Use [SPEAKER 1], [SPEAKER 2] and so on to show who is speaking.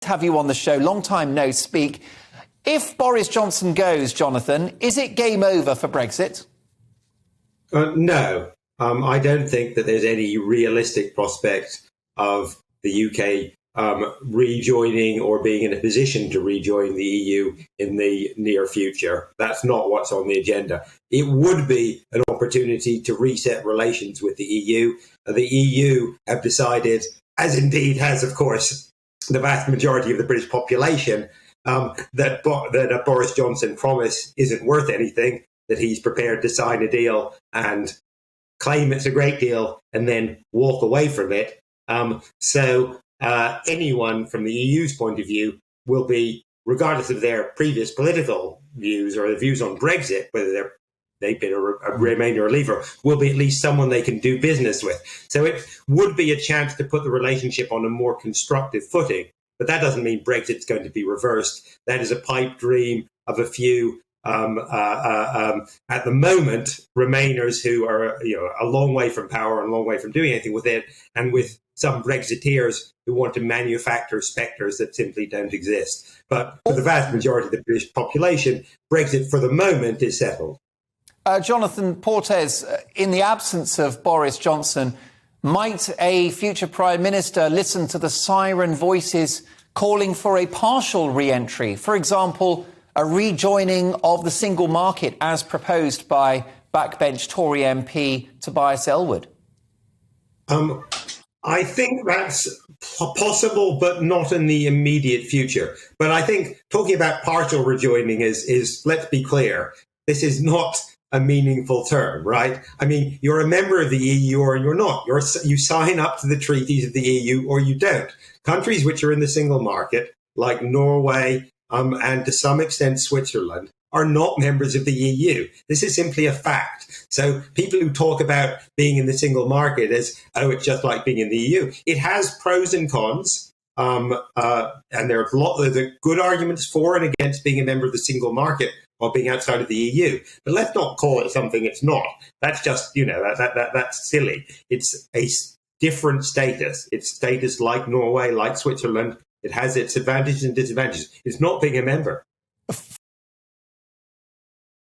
[SPEAKER 1] Have you on the show. Long time no speak. If Boris Johnson goes, Jonathan, is it game over for Brexit?
[SPEAKER 2] No, I don't think that there's any realistic prospect of the UK rejoining or being in a position to rejoin the EU in the near future. That's not what's on the agenda. It would be an opportunity to reset relations with the EU. The EU have decided, as indeed has, of course, the vast majority of the British population, that a Boris Johnson promise isn't worth anything, that he's prepared to sign a deal and claim it's a great deal and then walk away from it. So anyone from the EU's point of view will be, regardless of their previous political views or the views on Brexit, whether they've been a Remainer or a Leaver, will be at least someone they can do business with. So it would be a chance to put the relationship on a more constructive footing. But that doesn't mean Brexit's going to be reversed. That is a pipe dream of a few, at the moment, Remainers who are a long way from power and a long way from doing anything with it, and with some Brexiteers who want to manufacture spectres that simply don't exist. But for the vast majority of the British population, Brexit for the moment is settled.
[SPEAKER 1] Jonathan Portes, in the absence of Boris Johnson, might a future Prime Minister listen to the siren voices calling for a partial re-entry? For example, a rejoining of the single market as proposed by backbench Tory MP Tobias Ellwood?
[SPEAKER 2] I think that's possible, but not in the immediate future. But I think talking about partial rejoining is let's be clear, this is not a meaningful term, right? I mean, you're a member of the EU or you're not. You sign up to the treaties of the EU or you don't. Countries which are in the single market, like Norway and to some extent Switzerland, are not members of the EU. This is simply a fact. So people who talk about being in the single market as, it's just like being in the EU, it has pros and cons. And there are good arguments for and against being a member of the single market or being outside of the EU. But let's not call it something it's not. That's just, that's silly. It's a different status. It's status like Norway, like Switzerland. It has its advantages and disadvantages. It's not being a member.